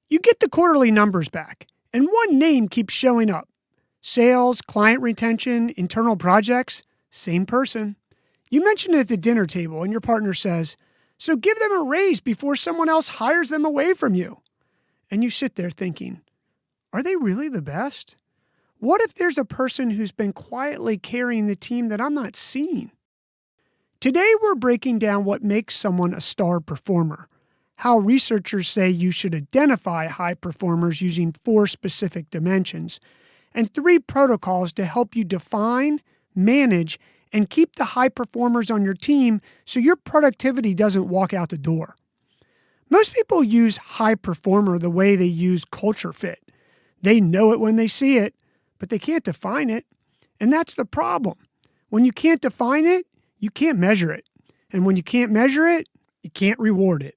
You get the quarterly numbers back, and one name keeps showing up. Sales, client retention, internal projects, same person. You mention it at the dinner table, and your partner says, "So give them a raise before someone else hires them away from you." And you sit there thinking, are they really the best? What if there's a person who's been quietly carrying the team that I'm not seeing? Today, we're breaking down what makes someone a star performer, how researchers say you should identify high performers using 4 specific dimensions, and 3 protocols to help you define, manage, and keep the high performers on your team so your productivity doesn't walk out the door. Most people use high performer the way they use culture fit. They know it when they see it, but they can't define it. And that's the problem. When you can't define it, you can't measure it. And when you can't measure it, you can't reward it.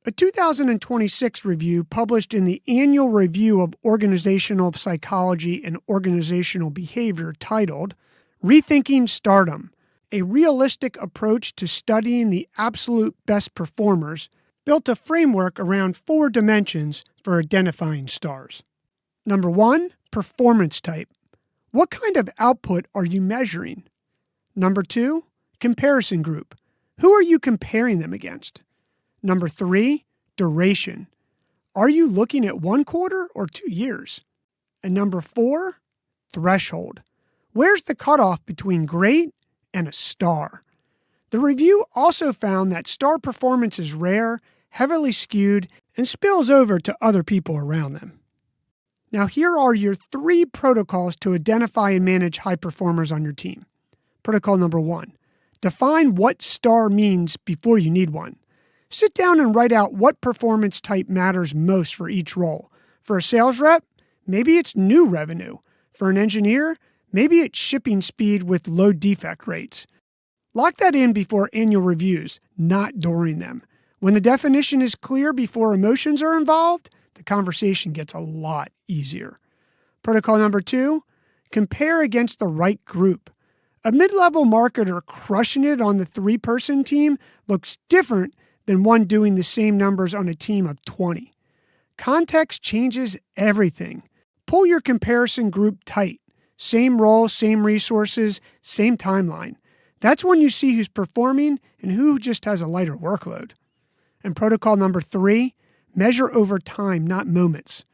A 2026 review published in the Annual Review of Organizational Psychology and Organizational Behavior titled Rethinking Stardom, a realistic approach to studying the absolute best performers, built a framework around 4 dimensions for identifying stars. Number 1, performance type. What kind of output are you measuring? Number 2, comparison group. Who are you comparing them against? Number 3, duration. Are you looking at 1 quarter or 2 years? And number 4, threshold. Where's the cutoff between great and a star? The review also found that star performance is rare, heavily skewed, and spills over to other people around them. Now here are your 3 protocols to identify and manage high performers on your team. Protocol number 1, define what star means before you need one. Sit down and write out what performance type matters most for each role. For a sales rep, maybe it's new revenue. For an engineer, maybe it's shipping speed with low defect rates. Lock that in before annual reviews, not during them. When the definition is clear before emotions are involved, the conversation gets a lot easier. Protocol number 2, compare against the right group. A mid-level marketer crushing it on the 3-person team looks different than one doing the same numbers on a team of 20. Context changes everything. Pull your comparison group tight. Same role, same resources, same timeline. That's when you see who's performing and who just has a lighter workload. And protocol number 3, measure over time, not moments.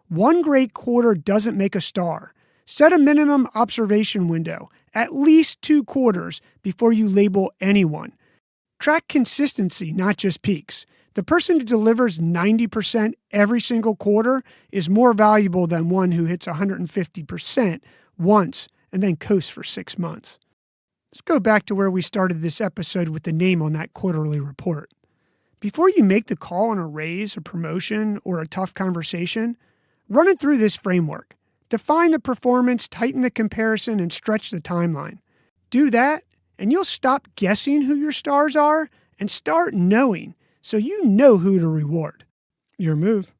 1 great quarter doesn't make a star. Set a minimum observation window, at least 2 quarters, before you label anyone. Track consistency, not just peaks. The person who delivers 90% every single quarter is more valuable than one who hits 150% once and then coasts for 6 months. Let's go back to where we started this episode with the name on that quarterly report. Before you make the call on a raise, a promotion, or a tough conversation, run it through this framework. Define the performance, tighten the comparison, and stretch the timeline. Do that, and you'll stop guessing who your stars are and start knowing, so you know who to reward. Your move.